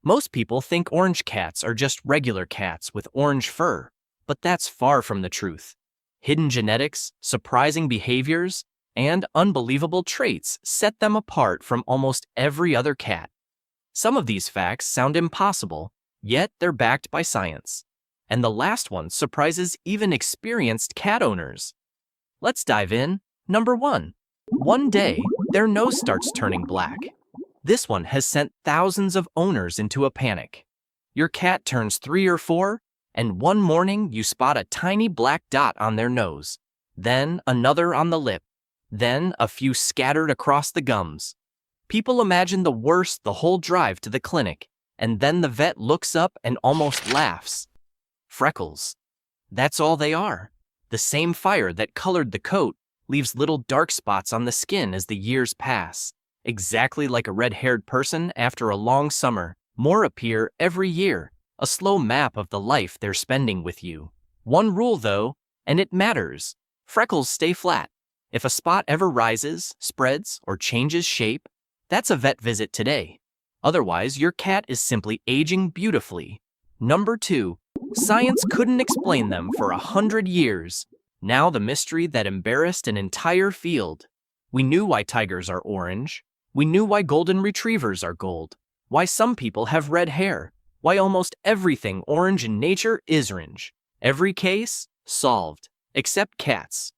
Most people think orange cats are just regular cats with orange fur, but that's far from the truth. Hidden genetics, surprising behaviors, and unbelievable traits set them apart from almost every other cat. Some of these facts sound impossible, yet they're backed by science. And the last one surprises even experienced cat owners. Let's dive in. Number 1. One day, their nose starts turning black. This one has sent thousands of owners into a panic. Your cat turns 3 or 4, and one morning you spot a tiny black dot on their nose, then another on the lip, then a few scattered across the gums. People imagine the worst the whole drive to the clinic, and then the vet looks up and almost laughs. Freckles. That's all they are. The same fire that colored the coat leaves little dark spots on the skin as the years pass. Exactly like a red-haired person after a long summer, more appear every year, a slow map of the life they're spending with you. One rule though, and it matters. Freckles stay flat. If a spot ever rises, spreads, or changes shape, that's a vet visit today. Otherwise, your cat is simply aging beautifully. Number 2. Science couldn't explain them for 100 years. Now the mystery that embarrassed an entire field. We knew why tigers are orange. We knew why golden retrievers are gold. Why some people have red hair. Why almost everything orange in nature is orange. Every case, solved. Except cats.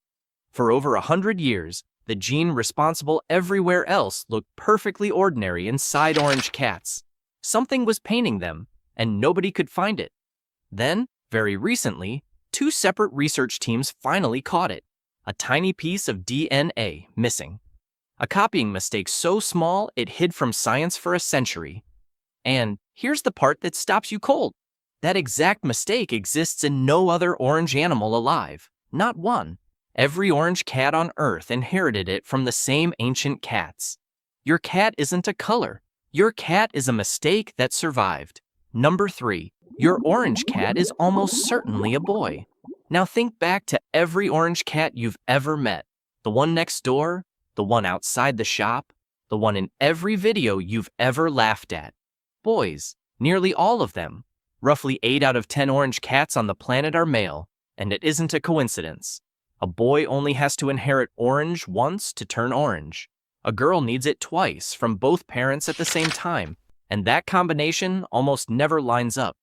For over 100 years, the gene responsible everywhere else looked perfectly ordinary inside orange cats. Something was painting them, and nobody could find it. Then, very recently, 2 separate research teams finally caught it. A tiny piece of DNA missing. A copying mistake so small it hid from science for a century. And here's the part that stops you cold. That exact mistake exists in no other orange animal alive. Not one. Every orange cat on Earth inherited it from the same ancient cats. Your cat isn't a color. Your cat is a mistake that survived. Number 3. Your orange cat is almost certainly a boy. Now think back to every orange cat you've ever met. The one next door, the one outside the shop, the one in every video you've ever laughed at. Boys, nearly all of them. Roughly 8 out of 10 orange cats on the planet are male, and it isn't a coincidence. A boy only has to inherit orange once to turn orange. A girl needs it twice from both parents at the same time, and that combination almost never lines up.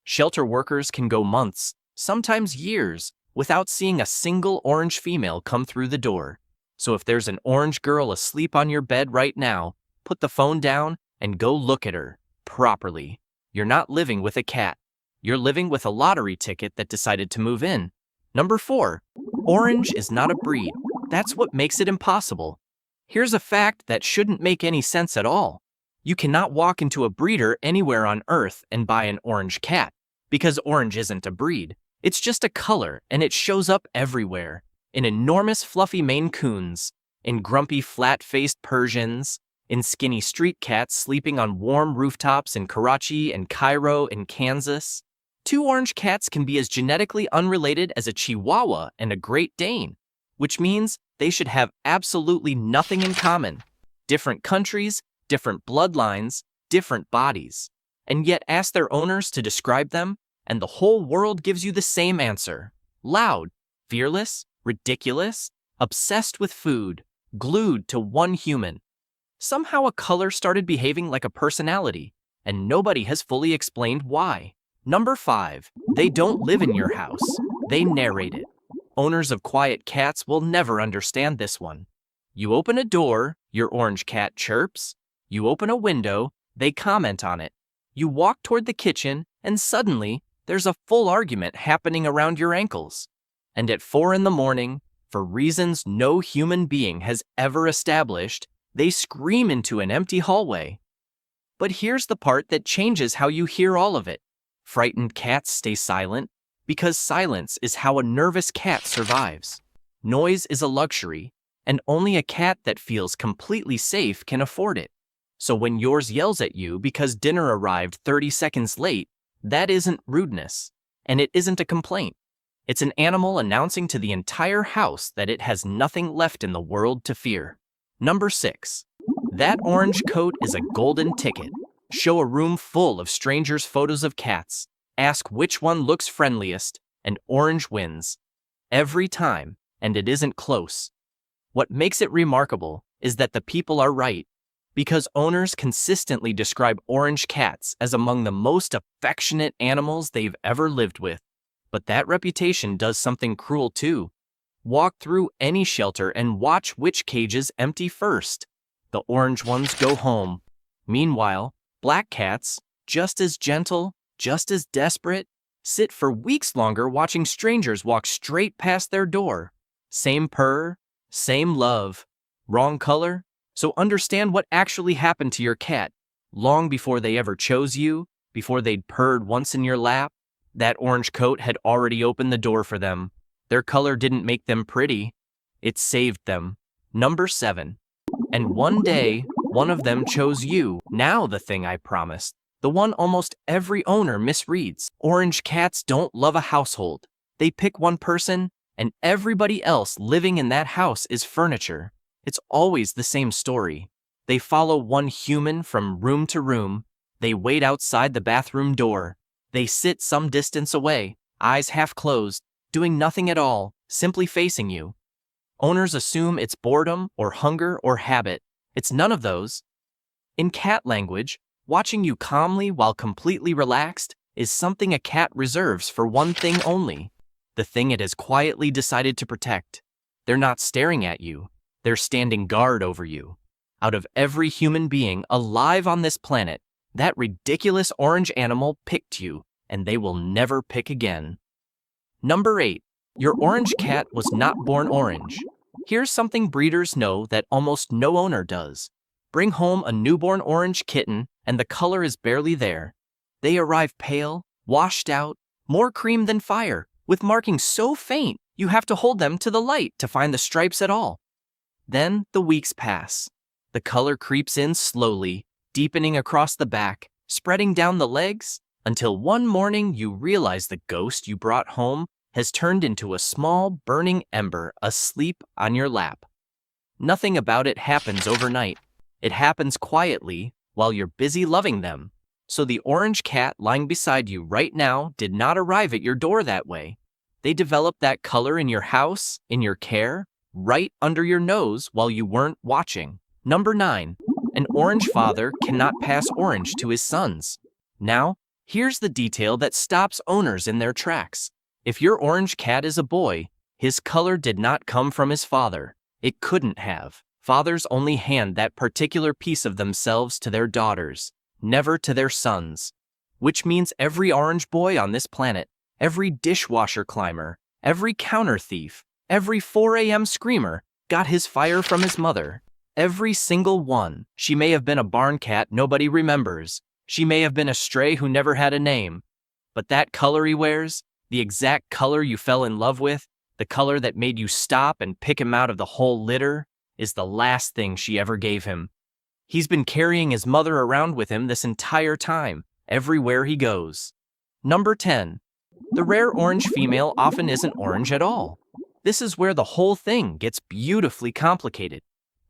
Shelter workers can go months, sometimes years, without seeing a single orange female come through the door. So if there's an orange girl asleep on your bed right now, put the phone down and go look at her properly. You're not living with a cat. You're living with a lottery ticket that decided to move in. Number 4. Orange is not a breed. That's what makes it impossible. Here's a fact that shouldn't make any sense at all. You cannot walk into a breeder anywhere on Earth and buy an orange cat, because orange isn't a breed. It's just a color, and it shows up everywhere. In enormous fluffy Maine Coons, in grumpy flat-faced Persians, in skinny street cats sleeping on warm rooftops in Karachi and Cairo in Kansas. 2 orange cats can be as genetically unrelated as a Chihuahua and a Great Dane, which means they should have absolutely nothing in common. Different countries, different bloodlines, different bodies. And yet ask their owners to describe them, and the whole world gives you the same answer. Loud, fearless, ridiculous, obsessed with food, glued to one human. Somehow a color started behaving like a personality, and nobody has fully explained why. Number 5. They don't live in your house. They narrate it. Owners of quiet cats will never understand this one. You open a door, your orange cat chirps. You open a window, they comment on it. You walk toward the kitchen, and suddenly, there's a full argument happening around your ankles. And at 4 in the morning, for reasons no human being has ever established, they scream into an empty hallway. But here's the part that changes how you hear all of it. Frightened cats stay silent, because silence is how a nervous cat survives. Noise is a luxury, and only a cat that feels completely safe can afford it. So when yours yells at you because dinner arrived 30 seconds late, that isn't rudeness, and it isn't a complaint. It's an animal announcing to the entire house that it has nothing left in the world to fear. Number 6. That orange coat is a golden ticket. Show a room full of strangers' photos of cats. Ask which one looks friendliest, and orange wins. Every time, and it isn't close. What makes it remarkable is that the people are right, because owners consistently describe orange cats as among the most affectionate animals they've ever lived with. But that reputation does something cruel too. Walk through any shelter and watch which cages empty first. The orange ones go home. Meanwhile, black cats, just as gentle, just as desperate, sit for weeks longer watching strangers walk straight past their door. Same purr, same love. Wrong color? So understand what actually happened to your cat. Long before they ever chose you, before they'd purred once in your lap, that orange coat had already opened the door for them. Their color didn't make them pretty. It saved them. Number 7. And one day, one of them chose you. Now the thing I promised. The one almost every owner misreads. Orange cats don't love a household. They pick one person, and everybody else living in that house is furniture. It's always the same story. They follow one human from room to room. They wait outside the bathroom door. They sit some distance away, eyes half closed, doing nothing at all, simply facing you. Owners assume it's boredom or hunger or habit. It's none of those. In cat language, watching you calmly while completely relaxed is something a cat reserves for one thing only, the thing it has quietly decided to protect. They're not staring at you. They're standing guard over you. Out of every human being alive on this planet, that ridiculous orange animal picked you, and they will never pick again. Number 8. Your orange cat was not born orange. Here's something breeders know that almost no owner does. Bring home a newborn orange kitten, and the color is barely there. They arrive pale, washed out, more cream than fire, with markings so faint you have to hold them to the light to find the stripes at all. Then the weeks pass. The color creeps in slowly, deepening across the back, spreading down the legs, until one morning you realize the ghost you brought home has turned into a small burning ember asleep on your lap. Nothing about it happens overnight. It happens quietly while you're busy loving them. So the orange cat lying beside you right now did not arrive at your door that way. They developed that color in your house, in your care, right under your nose while you weren't watching. Number 9. An orange father cannot pass orange to his sons. Now, here's the detail that stops owners in their tracks. If your orange cat is a boy, his color did not come from his father. It couldn't have. Fathers only hand that particular piece of themselves to their daughters, never to their sons. Which means every orange boy on this planet, every dishwasher climber, every counter thief, every 4 a.m. screamer got his fire from his mother. Every single one. She may have been a barn cat nobody remembers. She may have been a stray who never had a name. But that color he wears, the exact color you fell in love with, the color that made you stop and pick him out of the whole litter, is the last thing she ever gave him. He's been carrying his mother around with him this entire time, everywhere he goes. Number 10. The rare orange female often isn't orange at all. This is where the whole thing gets beautifully complicated.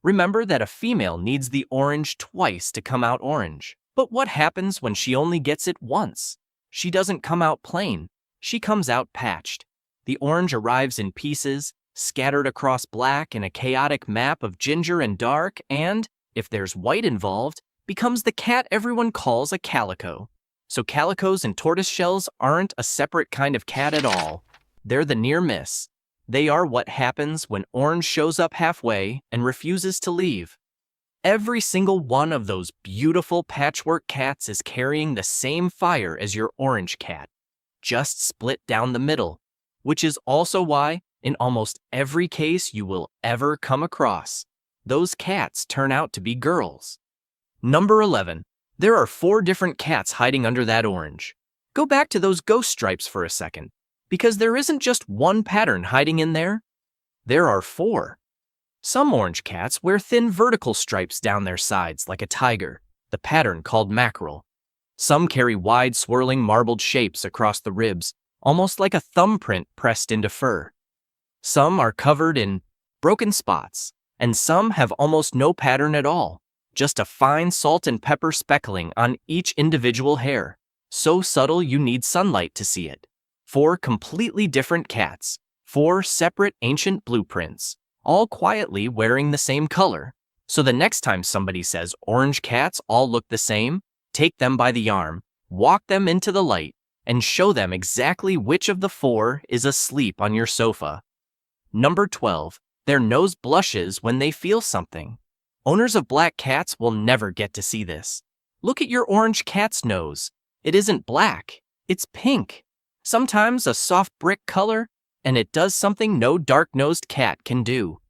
Remember that a female needs the orange twice to come out orange. But what happens when she only gets it once? She doesn't come out plain. She comes out patched. The orange arrives in pieces, scattered across black in a chaotic map of ginger and dark, and, if there's white involved, becomes the cat everyone calls a calico. So calicos and tortoiseshells aren't a separate kind of cat at all. They're the near miss. They are what happens when orange shows up halfway and refuses to leave. Every single one of those beautiful patchwork cats is carrying the same fire as your orange cat, just split down the middle, which is also why, in almost every case you will ever come across, those cats turn out to be girls. Number 11. There are 4 different cats hiding under that orange. Go back to those ghost stripes for a second, because there isn't just one pattern hiding in there. There are 4. Some orange cats wear thin vertical stripes down their sides like a tiger, the pattern called mackerel. Some carry wide swirling marbled shapes across the ribs, almost like a thumbprint pressed into fur. Some are covered in broken spots, and some have almost no pattern at all. just a fine salt and pepper speckling on each individual hair, so subtle you need sunlight to see it. 4 completely different cats, 4 separate ancient blueprints, all quietly wearing the same color. So the next time somebody says orange cats all look the same, take them by the arm, walk them into the light, and show them exactly which of the 4 is asleep on your sofa. Number 12. Their nose blushes when they feel something. Owners of black cats will never get to see this. Look at your orange cat's nose. It isn't black, it's pink. Sometimes a soft brick color, and it does something no dark-nosed cat can do.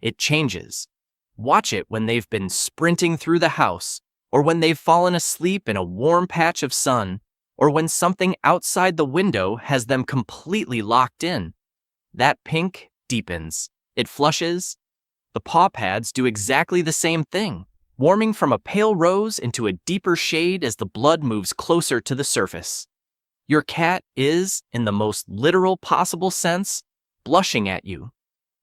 It changes. Watch it when they've been sprinting through the house, or when they've fallen asleep in a warm patch of sun, or when something outside the window has them completely locked in. That pink deepens. It flushes. The paw pads do exactly the same thing, warming from a pale rose into a deeper shade as the blood moves closer to the surface. Your cat is, in the most literal possible sense, blushing at you.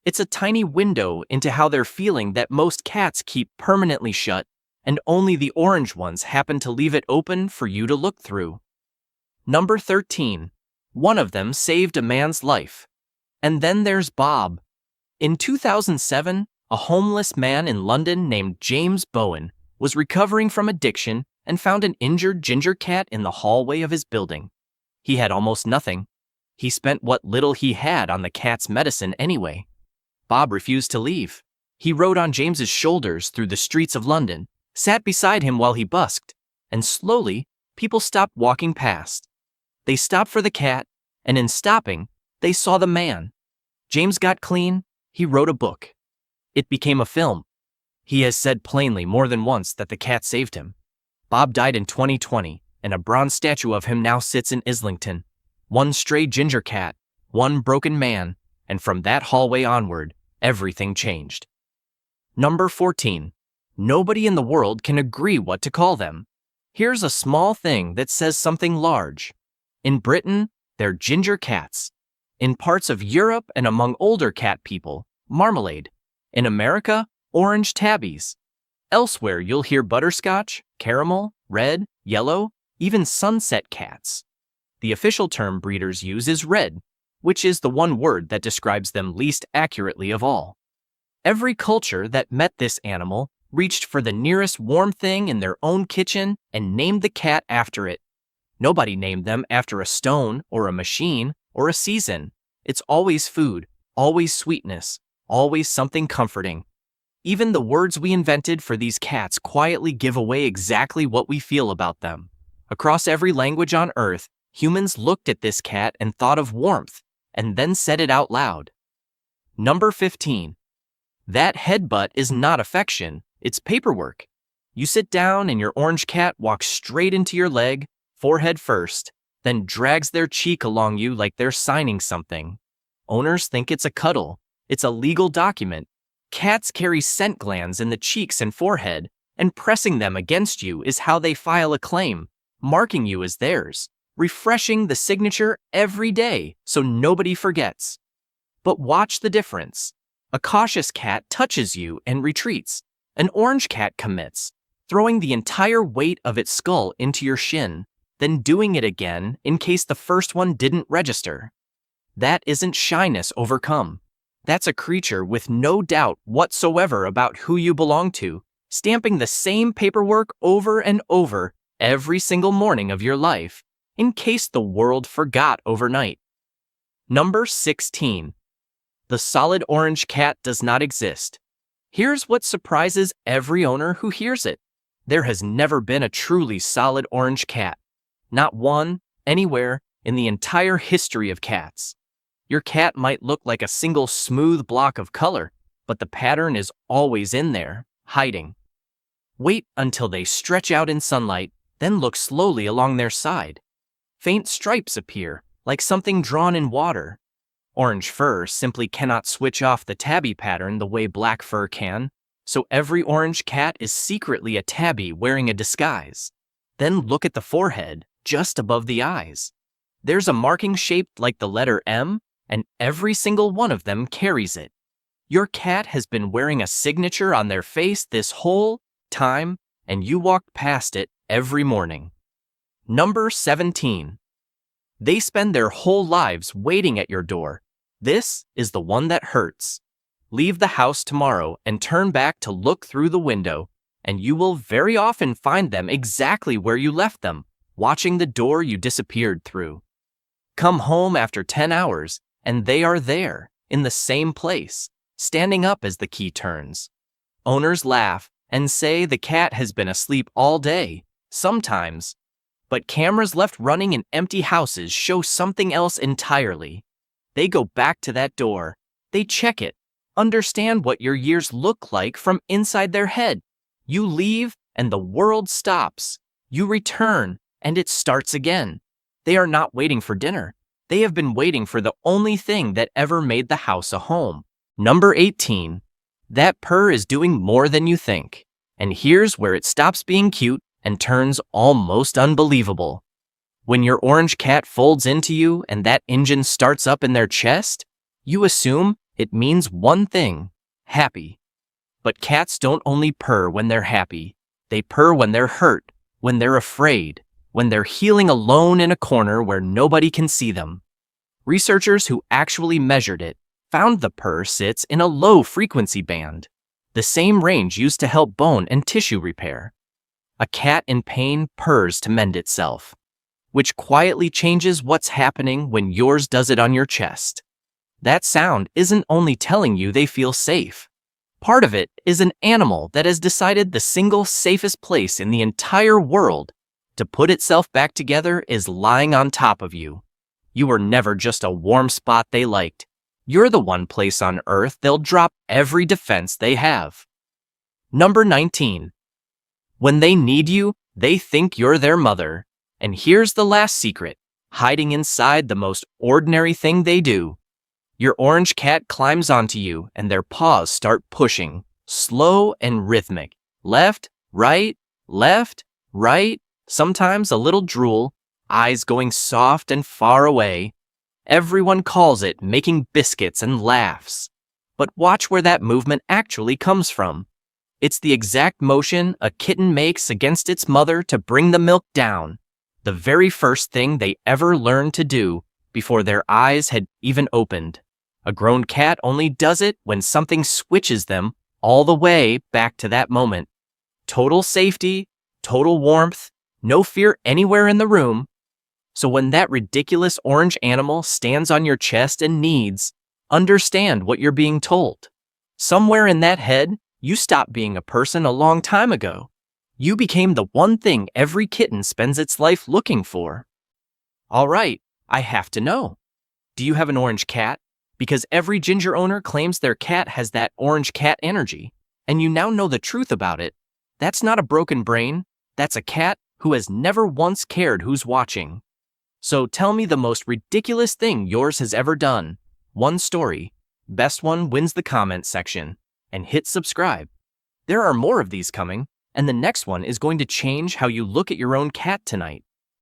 It's a tiny window into how they're feeling that most cats keep permanently shut, and only the orange ones happen to leave it open for you to look through. Number 13. One of them saved a man's life. And then there's Bob. In 2007, a homeless man in London named James Bowen was recovering from addiction and found an injured ginger cat in the hallway of his building. He had almost nothing. He spent what little he had on the cat's medicine anyway. Bob refused to leave. He rode on James's shoulders through the streets of London, sat beside him while he busked, and slowly, people stopped walking past. They stopped for the cat, and in stopping, they saw the man. James got clean. He wrote a book. It became a film. He has said plainly more than once that the cat saved him. Bob died in 2020, and a bronze statue of him now sits in Islington. One stray ginger cat, one broken man, and from that hallway onward, everything changed. Number 14. Nobody in the world can agree what to call them. Here's a small thing that says something large. In Britain, they're ginger cats. In parts of Europe and among older cat people, marmalade. In America, orange tabbies. Elsewhere, you'll hear butterscotch, caramel, red, yellow, even sunset cats. The official term breeders use is red, which is the one word that describes them least accurately of all. Every culture that met this animal reached for the nearest warm thing in their own kitchen and named the cat after it. Nobody named them after a stone or a machine or a season. It's always food, always sweetness, always something comforting. Even the words we invented for these cats quietly give away exactly what we feel about them. Across every language on Earth, humans looked at this cat and thought of warmth, and then said it out loud. Number 15. That headbutt is not affection, it's paperwork. You sit down and your orange cat walks straight into your leg, forehead first, then drags their cheek along you like they're signing something. Owners think it's a cuddle. It's a legal document. Cats carry scent glands in the cheeks and forehead, and pressing them against you is how they file a claim, marking you as theirs, refreshing the signature every day so nobody forgets. But watch the difference. A cautious cat touches you and retreats. An orange cat commits, throwing the entire weight of its skull into your shin, then doing it again in case the first one didn't register. That isn't shyness overcome. That's a creature with no doubt whatsoever about who you belong to, stamping the same paperwork over and over every single morning of your life, in case the world forgot overnight. Number 16. The solid orange cat does not exist. Here's what surprises every owner who hears it. There has never been a truly solid orange cat. Not one, anywhere, in the entire history of cats. Your cat might look like a single smooth block of color, but the pattern is always in there, hiding. Wait until they stretch out in sunlight, then look slowly along their side. Faint stripes appear, like something drawn in water. Orange fur simply cannot switch off the tabby pattern the way black fur can, so every orange cat is secretly a tabby wearing a disguise. Then look at the forehead, just above the eyes. There's a marking shaped like the letter M, and every single one of them carries it. Your cat has been wearing a signature on their face this whole time, and you walked past it every morning. Number 17. They spend their whole lives waiting at your door. This is the one that hurts. Leave the house tomorrow and turn back to look through the window, and you will very often find them exactly where you left them, watching the door you disappeared through. Come home after 10 hours, and they are there, in the same place, standing up as the key turns. Owners laugh and say the cat has been asleep all day, sometimes. But cameras left running in empty houses show something else entirely. They go back to that door. They check it, understand what your years look like from inside their head. You leave, and the world stops. You return, and it starts again. They are not waiting for dinner. They have been waiting for the only thing that ever made the house a home. Number 18. That purr is doing more than you think. And here's where it stops being cute and turns almost unbelievable. When your orange cat folds into you and that engine starts up in their chest, you assume it means one thing: happy. But cats don't only purr when they're happy. They purr when they're hurt, when they're afraid, when they're healing alone in a corner where nobody can see them. Researchers who actually measured it found the purr sits in a low frequency band, the same range used to help bone and tissue repair. A cat in pain purrs to mend itself, which quietly changes what's happening when yours does it on your chest. That sound isn't only telling you they feel safe. Part of it is an animal that has decided the single safest place in the entire world to put itself back together is lying on top of you. You were never just a warm spot they liked. You're the one place on Earth they'll drop every defense they have. Number 19. When they need you, they think you're their mother. And here's the last secret, hiding inside the most ordinary thing they do. Your orange cat climbs onto you and their paws start pushing, slow and rhythmic. Left, right, sometimes a little drool, eyes going soft and far away. Everyone calls it making biscuits and laughs. But watch where that movement actually comes from. It's the exact motion a kitten makes against its mother to bring the milk down, the very first thing they ever learned to do before their eyes had even opened. A grown cat only does it when something switches them all the way back to that moment. Total safety, total warmth, no fear anywhere in the room. So when that ridiculous orange animal stands on your chest and needs, understand what you're being told. Somewhere in that head, you stopped being a person a long time ago. You became the one thing every kitten spends its life looking for. All right, I have to know. Do you have an orange cat? Because every ginger owner claims their cat has that orange cat energy, and you now know the truth about it. That's not a broken brain. That's a cat who has never once cared who's watching. So tell me the most ridiculous thing yours has ever done. One story. Best one wins the comment section. And hit subscribe. There are more of these coming, and the next one is going to change how you look at your own cat tonight.